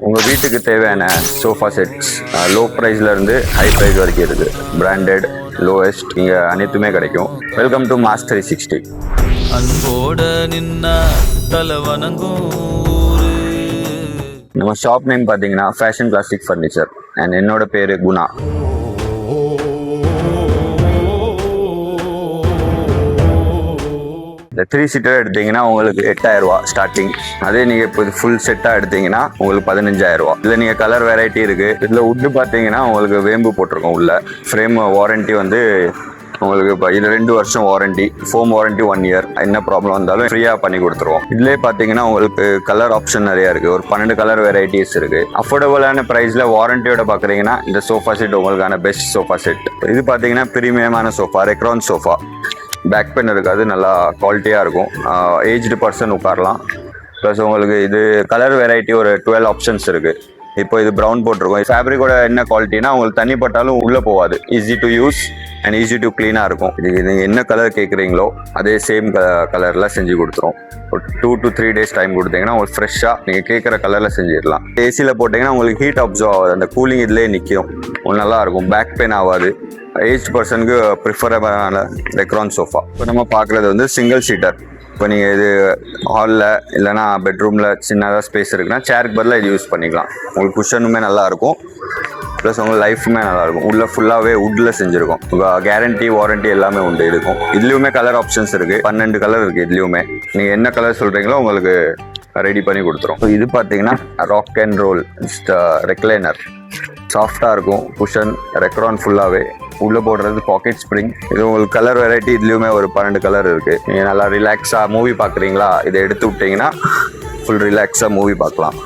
உங்கள் வீட்டுக்கு தேவையான சோஃபா செட்ஸ் லோ ப்ரைஸ்லேருந்து ஹை ப்ரைஸ் வரைக்கும் இருக்குது. பிராண்டட் லோவஸ்ட் இங்கே அனைத்துமே கிடைக்கும். Welcome to Mass 360. அன்போட நின்னா தலை வணங்கும். நம்ம ஷாப் நேம் பார்த்தீங்கன்னா ஃபேஷன் கிளாசிக் ஃபர்னிச்சர் அண்ட் என்னோட பேர் குணா. இந்த 3 சீட்டர் எடுத்தீங்கன்னா உங்களுக்கு 8000 ரூபா ஸ்டார்டிங். அதே நீங்கள் இப்போ ஃபுல் செட்டாக எடுத்தீங்கன்னா உங்களுக்கு 15000 ரூபா. இதில் நீங்கள் கலர் வெரைட்டி இருக்குது. இதில் உட்டு பார்த்தீங்கன்னா உங்களுக்கு வேம்பு போட்டிருக்கோம். உள்ள ஃப்ரேம் வாரண்ட்டி வந்து உங்களுக்கு இப்போ இது 2 வருஷம் வாரண்ட்டி, ஃபோம் வாரண்ட்டி 1 இயர். என்ன ப்ராப்ளம் வந்தாலும் ஃப்ரீயாக பண்ணி கொடுத்துருவோம். இதுலேயே பார்த்தீங்கன்னா உங்களுக்கு கலர் ஆப்ஷன் நிறையா இருக்குது. ஒரு 12 கலர் வெரைட்டிஸ் இருக்குது. அஃபோர்டபுளான ப்ரைஸில் வாரண்டியோட பார்க்குறீங்கன்னா இந்த சோஃபா செட் உங்களுக்கான பெஸ்ட் சோஃபா செட். இது பார்த்தீங்கன்னா ப்ரீமியமான sofa, Recron sofa. Back bend இருக்காது, நல்லா குவாலிட்டியாக இருக்கும். ஏஜ்டு பர்சன் உட்காரலாம். ப்ளஸ் உங்களுக்கு இது கலர் வெரைட்டி ஒரு 12 ஆப்ஷன்ஸ் இருக்குது. இப்போ இது ப்ரௌன் போட்டிருக்கோம். ஃபேப்ரிக்கோட என்ன குவாலிட்டினா உங்களுக்கு தண்ணி பட்டாலும் உள்ளே போகாது. Easy to use and easy to க்ளீனாக இருக்கும். இது நீங்கள் என்ன கலர் கேட்குறீங்களோ அதே சேம் கலரில் செஞ்சு கொடுத்துரும். ஒரு 2 to 3 days டைம் கொடுத்தீங்கன்னா உங்களுக்கு ஃப்ரெஷ்ஷாக நீங்கள் கேட்குற கலரில் செஞ்சிடலாம். ஏசியில் போட்டிங்கன்னா உங்களுக்கு ஹீட் அப்சர்வ் ஆகாது, அந்த கூலிங் இதுலேயே நிற்கும். உங்களுக்கு நல்லாயிருக்கும், பேக் பெயின் ஆகாது. ஏஜ் பர்சனுக்கு ப்ரிஃபரபிளான ரெக்ரான் சோஃபா. இப்போ நம்ம பார்க்குறது வந்து சிங்கிள் சீட்டர். இப்போ நீங்கள் இது ஹாலில் இல்லைனா பெட்ரூமில் சின்னதாக ஸ்பேஸ் இருக்குன்னா சேருக்கு பதிலாக இது யூஸ் பண்ணிக்கலாம். உங்களுக்கு குஷனுமே நல்லாயிருக்கும், ப்ளஸ் உங்களுக்கு லைஃபுமே நல்லாயிருக்கும். உள்ளே ஃபுல்லாகவே வுட்டில் செஞ்சுருக்கோம். உங்கள் கேரண்டி வாரண்ட்டி எல்லாமே உண்டு இருக்கும். இதுலேயுமே கலர் ஆப்ஷன்ஸ் இருக்குது. 12 கலர் இருக்குது. இதுலேயுமே நீங்கள் என்ன கலர் சொல்கிறீங்களோ உங்களுக்கு ரெடி பண்ணி கொடுத்துரும். இது பார்த்தீங்கன்னா ராக் அண்ட் ரோல் ரெக்லைனர். சாஃப்டாக இருக்கும் குஷன். ரெக்ரான் ஃபுல்லாகவே உள்ளே போடுறது பாக்கெட் ஸ்ப்ரிங். இது உங்களுக்கு கலர் வெரைட்டி இதுலேயுமே ஒரு 12 கலர் இருக்குது. நீங்கள் நல்லா ரிலாக்ஸாக மூவி பார்க்குறீங்களா, இதை எடுத்து விட்டிங்கன்னா ஃபுல் ரிலாக்ஸாக மூவி பார்க்கலாம்.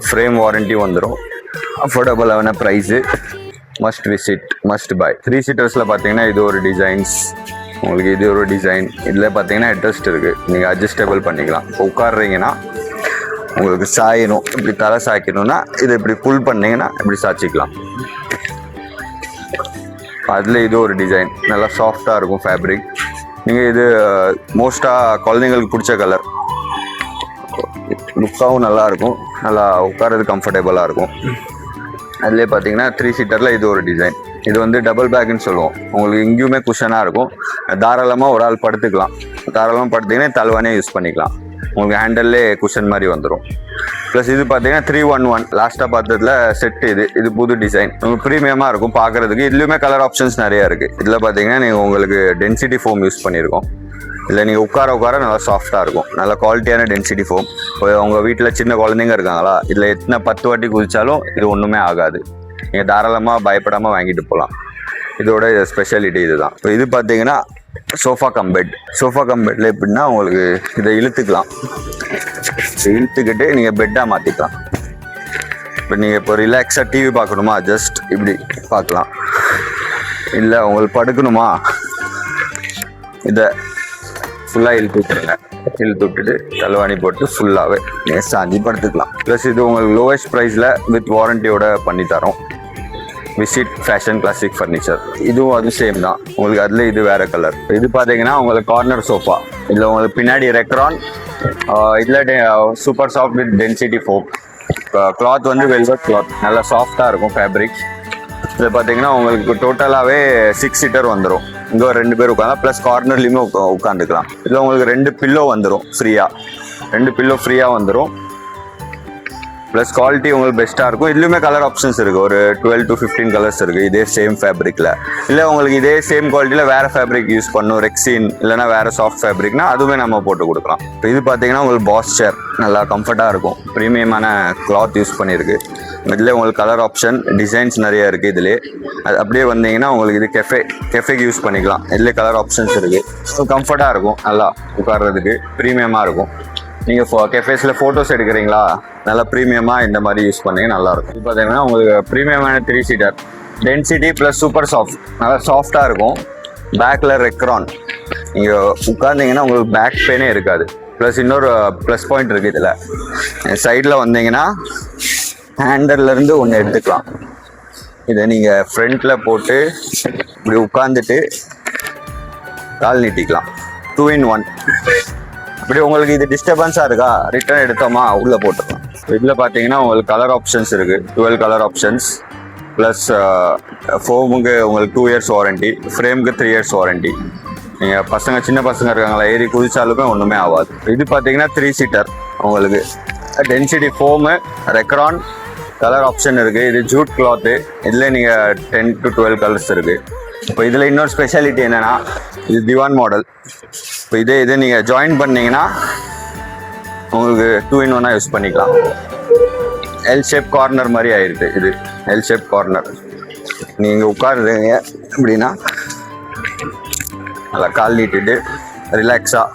ஃப்ரேம் வாரண்ட்டி வந்துடும். அஃபோர்டபுளான price. Must visit, must buy. 3 சீட்டர்ஸில் பார்த்தீங்கன்னா இது ஒரு டிசைன்ஸ். உங்களுக்கு இது ஒரு டிசைன். இதில் பார்த்தீங்கன்னா அட்ஜஸ்ட் இருக்குது. நீங்கள் அட்ஜஸ்டபிள் பண்ணிக்கலாம். இப்போ உட்காடுறீங்கன்னா உங்களுக்கு சாயணும், இப்படி தலை சாய்க்கணும்னா இதை இப்படி புல் பண்ணிங்கன்னா இப்படி சாய்ச்சிக்கலாம். அதில் இது ஒரு டிசைன். நல்லா சாஃப்டாக இருக்கும் ஃபேப்ரிக். நீங்கள் இது மோஸ்ட்டாக குழந்தைங்களுக்கு பிடிச்ச கலர். லுக்காகவும் நல்லாயிருக்கும், நல்லா உட்காரது கம்ஃபர்டபுளாக இருக்கும். அதிலே பார்த்தீங்கன்னா 3 சீட்டரில் இது ஒரு டிசைன். இது வந்து டபுள் பேக்குன்னு சொல்லுவோம். உங்களுக்கு எங்கேயுமே குஷனாக இருக்கும். தாராளமாக ஒரு ஆள் படுத்துக்கலாம். தாராளமாக படுத்திங்கன்னா தலவானே யூஸ் பண்ணிக்கலாம். உங்களுக்கு ஹேண்டல்லே குஷன் மாதிரி வந்துடும். ப்ளஸ் இது பார்த்தீங்கன்னா 311 லாஸ்ட்டாக பார்த்ததுல செட். இது புது டிசைன். உங்களுக்கு ப்ரீமியமாக இருக்கும் பார்க்குறதுக்கு. இதுலேயுமே கலர் ஆப்ஷன்ஸ் நிறையா இருக்குது. இதில் பார்த்தீங்கன்னா நீங்கள் உங்களுக்கு டென்சிட்டி ஃபோம் யூஸ் பண்ணியிருக்கோம். இல்லை நீங்கள் உட்கார நல்லா சாஃப்டாக இருக்கும். நல்ல குவாலிட்டியான டென்சிட்டி ஃபோம். உங்கள் வீட்டில் சின்ன குழந்தைங்க இருக்காங்களா, இதில் எத்தனை 10 வாட்டி குதிச்சாலும் இது ஒன்றுமே ஆகாது. நீங்கள் தாராளமாக பயப்படாமல் வாங்கிட்டு போகலாம். இதோட ஸ்பெஷாலிட்டி இதுதான். இப்போ இது பார்த்தீங்கன்னா sofa cum bed. Sofa cum பெட்டில் எப்படின்னா உங்களுக்கு இதை இழுத்துக்கலாம். இழுத்துக்கிட்டு நீங்கள் பெட்டாக மாற்றிக்கலாம். இப்போ நீங்கள் இப்போ ரிலாக்ஸாக டிவி பார்க்கணுமா, ஜஸ்ட் இப்படி பார்க்கலாம். இல்லை உங்களுக்கு படுக்கணுமா, இதை ஃபுல்லாக இழுத்து விட்டுருங்க. இழுத்து விட்டுட்டு தலைவாணி போட்டு ஃபுல்லாகவே நீங்கள் சாஞ்சி படுத்துக்கலாம். ப்ளஸ் இது உங்களுக்கு லோவஸ்ட் ப்ரைஸில் வித் வாரண்டியோட பண்ணித்தரோம். Visit fashion classic furniture. இதுவும் அது சேம் தான். உங்களுக்கு அதில் இது வேறு கலர். இது பார்த்தீங்கன்னா உங்களுக்கு கார்னர் சோஃபா. இதில் உங்களுக்கு பின்னாடி ரெக்ரான். இதில் super soft with density foam. Cloth வந்து வெல்வெட் கிளாத். நல்லா சாஃப்டாக இருக்கும் ஃபேப்ரிக். இதில் பார்த்தீங்கன்னா உங்களுக்கு டோட்டலாகவே 6 சீட்டர் வந்துடும். இங்கே ஒரு 2 பேர் உட்காந்து ப்ளஸ் கார்னர்லேயுமே உட்காந்துக்கலாம். இதில் உங்களுக்கு 2 பில்லோ வந்துடும் ஃப்ரீயாக. 2 பில்லோ ஃப்ரீயாக வந்துடும். ப்ளஸ் குவாலிட்டி உங்களுக்கு பெஸ்ட்டாக இருக்கும். இதுலேயுமே கலர் ஆப்ஷன்ஸ் இருக்குது. ஒரு 12 to 15 கலர்ஸ் இருக்குது இதே சேம் ஃபேப்ரிக்கில். இல்லை உங்களுக்கு இதே சேம் குவாலிட்டியில் வேறு ஃபேப்ரிக் யூஸ் பண்ணணும், ரெக்ஸின் இல்லைனா வேறு சாஃப்ட் ஃபேப்ரிக்னா அதுவுமே நம்ம போட்டு கொடுக்கலாம். இப்போ இது பார்த்தீங்கன்னா உங்களுக்கு பாஸ் சேர். நல்லா கம்ஃபர்ட்டாக இருக்கும். ப்ரீமியமான கிளாத் யூஸ் பண்ணியிருக்கு. இதில் உங்களுக்கு கலர் ஆப்ஷன் டிசைன்ஸ் நிறையா இருக்குது. இதிலே அது அப்படியே வந்தீங்கன்னா உங்களுக்கு இது கெஃபேக்கு யூஸ் பண்ணிக்கலாம். இதிலே கலர் ஆப்ஷன்ஸ் இருக்குது. கம்ஃபர்ட்டாக இருக்கும், நல்லா உட்கார்றதுக்கு ப்ரீமியமாக இருக்கும். நீங்கள் கெஃபேஸில் ஃபோட்டோஸ் எடுக்கிறீங்களா, நல்லா ப்ரீமியமாக இந்த மாதிரி யூஸ் பண்ணிங்க நல்லாயிருக்கும். இது பார்த்தீங்கன்னா உங்களுக்கு ப்ரீமியமான 3 seater. Density plus super soft. நல்லா சாஃப்டாக இருக்கும். பேக்கில் ரெக்ரான். நீங்கள் உட்கார்ந்தீங்கன்னா உங்களுக்கு பேக் பெயினே இருக்காது. ப்ளஸ் இன்னொரு ப்ளஸ் பாயிண்ட் இருக்குது. இதில் சைடில் வந்தீங்கன்னா ஹேண்டர்லேருந்து ஒன்று எடுத்துக்கலாம். இதை நீங்கள் ஃப்ரண்ட்டில் போட்டு இப்படி உட்காந்துட்டு கால் நீட்டிக்கலாம். 2 in 1. இப்படி உங்களுக்கு இது டிஸ்டர்பன்ஸாக இருக்கா, ரிட்டர்ன் எடுத்தோமா உள்ளே போட்டுக்கலாம். இதில் பார்த்தீங்கன்னா உங்களுக்கு கலர் ஆப்ஷன்ஸ் இருக்குது, 12 கலர் ஆப்ஷன்ஸ். ப்ளஸ் ஃபோமுக்கு உங்களுக்கு 2 இயர்ஸ் வாரண்டி, ஃப்ரேமுக்கு 3 இயர்ஸ் வாரண்டி. நீங்கள் பசங்க சின்ன பசங்க இருக்காங்களா, ஏறி குதிச்சாலுமே ஒன்றுமே ஆகாது. இது பார்த்தீங்கன்னா 3 சீட்டர். உங்களுக்கு density foam, Recron, colour option இருக்குது. இது ஜூட் கிளாத்து. இதில் நீங்கள் 10 to 12 கலர்ஸ் இருக்குது. இப்போ இதில் இன்னொரு ஸ்பெஷாலிட்டி என்னென்னா, இது திவான் மாடல். இப்போ இதே நீங்கள் ஜாயின் பண்ணிங்கன்னா உங்களுக்கு 2 in 1 யூஸ் பண்ணிக்கலாம். எல் ஷேப் கார்னர் மாதிரி ஆயிருக்கு. இது எல் ஷேப் கார்னர். நீங்கள் உட்காருங்க அப்படின்னா நல்லா கால் நீட்டிட்டு ரிலாக்ஸாக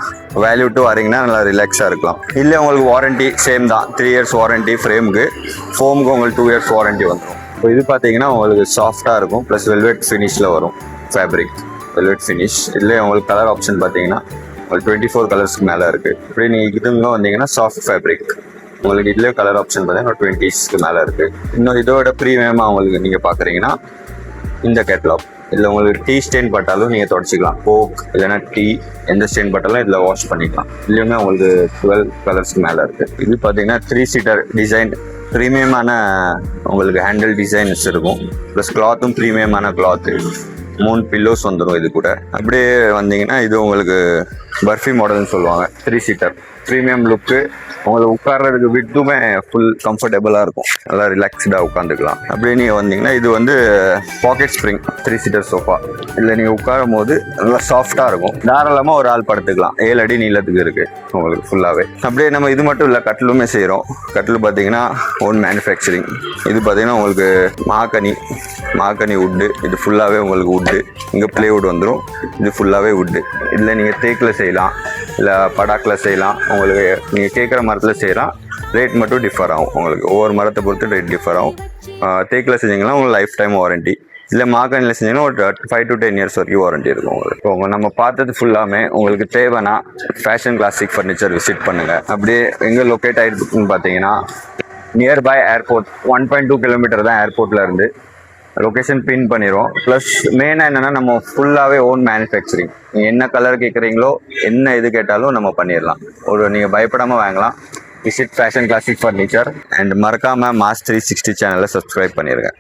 வேல்யூ டு வரீங்கன்னா நல்லா ரிலாக்ஸாக இருக்கலாம். இல்லை உங்களுக்கு வாரண்டி சேம் தான், 3 இயர்ஸ் வாரண்டி ஃப்ரேமுக்கு. ஃபோமுக்கு உங்களுக்கு 2 இயர்ஸ் வாரண்டி வந்துடும். இப்போ இது பார்த்தீங்கன்னா உங்களுக்கு சாஃப்டாக இருக்கும், ப்ளஸ் வெல்வெட் ஃபினிஷில் வரும். Fabric velvet finish. இதில் உங்களுக்கு கலர் ஆப்ஷன் பார்த்தீங்கன்னா உங்களுக்கு 24 கலர்ஸ்க்கு மேலே இருக்குது. இப்படி நீங்கள் இதுங்க வந்தீங்கன்னா சாஃப்ட் ஃபேப்ரிக். உங்களுக்கு இதுலேயே கலர் ஆப்ஷன் பார்த்தீங்கன்னா 20ஸ்க்கு மேலே இருக்குது. இன்னும் இதோட ப்ரீமியமாக உங்களுக்கு நீங்கள் பார்க்குறீங்கன்னா இந்த கேட்லாக். இதில் உங்களுக்கு டீ ஸ்டெயின் பட்டாலும் நீங்கள் தொடச்சிக்கலாம். கோக் இல்லைன்னா டீ எந்த ஸ்டெயின் பட்டாலும் இதில் வாஷ் பண்ணிக்கலாம். இதுலேயுமே உங்களுக்கு 12 கலர்ஸ்க்கு மேலே இருக்குது. இது பார்த்தீங்கன்னா 3 சீட்டர் டிசைன். ப்ரீமியமான உங்களுக்கு ஹேண்டில் டிசைன்ஸ் இருக்கும். ப்ளஸ் கிளாத்தும் ப்ரீமியமான கிளாத்து. 3 பில்லோஸ் வந்துடும் இது கூட. அப்படியே வந்தீங்கன்னா இது உங்களுக்கு பர்ஃபி மாடல்னு சொல்லுவாங்க. 3 சீட்டர் ப்ரீமியம் லுக்கு. உங்களுக்கு உட்கார்றதுக்கு விட்டுமே ஃபுல் கம்ஃபர்டபுளாக இருக்கும். நல்லா ரிலாக்ஸ்டாக உட்காந்துக்கலாம். அப்படியே நீங்கள் வந்தீங்கன்னா இது வந்து பாக்கெட் ஸ்ப்ரிங் 3 சீட்டர் சோஃபா. இதில் நீங்கள் உட்காரும் போது நல்லா சாஃப்டாக இருக்கும். தாராளமாக ஒரு ஆள் படுத்துக்கலாம். 7 அடி நீளத்துக்கு இருக்குது உங்களுக்கு ஃபுல்லாகவே. அப்படியே நம்ம இது மட்டும் இல்லை, கட்டிலுமே செய்கிறோம். கட்டில் பார்த்தீங்கன்னா ஓன் மேனுஃபேக்சரிங். இது பார்த்தீங்கன்னா உங்களுக்கு மாக்கனி வுட்டு. இது ஃபுல்லாகவே உங்களுக்கு வுட்டு. இங்கே ப்ளேவுட் வந்துடும். இது ஃபுல்லாகவே வுட்டு. இதில் நீங்கள் தேக்கில் செய்யலாம், இல்லை படாக்கில் செய்யலாம். உங்களுக்கு நீங்கள் கேட்குற மரத்தில் செய்யலாம். ரேட் மட்டும் டிஃபர் ஆகும். உங்களுக்கு ஒவ்வொரு மரத்தை பொறுத்து ரேட் டிஃபர் ஆகும். தேக்கில் செஞ்சிங்கன்னா உங்களுக்கு லைஃப் டைம் வாரண்டி. இல்லை மாக்கனில் செஞ்சிங்கன்னா ஒரு 5 to 10 இயர்ஸ் வரைக்கும் வாரண்டி இருக்கும் உங்களுக்கு. இப்போ நம்ம பார்த்தது ஃபுல்லாமே உங்களுக்கு தேவைன்னா ஃபேஷன் கிளாசிக் ஃபர்னிச்சர் விசிட் பண்ணுங்கள். அப்படியே எங்கே லொக்கேட் ஆகிருக்குன்னு பார்த்தீங்கன்னா நியர்பை ஏர்போர்ட். 1.2 கிலோமீட்டர் தான் ஏர்போர்ட்டில் இருந்து. லொக்கேஷன் பின் பண்ணிடுவோம். ப்ளஸ் மெயினாக என்னென்னா நம்ம ஃபுல்லாகவே ஓன் மேனுஃபேக்சரிங். நீங்கள் என்ன கலர் கேட்குறீங்களோ, என்ன இது கேட்டாலும் நம்ம பண்ணிடலாம். நீங்கள் பயப்படாமல் வாங்கலாம். Visit fashion classic furniture. And மறக்காமல் மாஸ் 360 சேனலை சப்ஸ்கிரைப் பண்ணிடுங்க.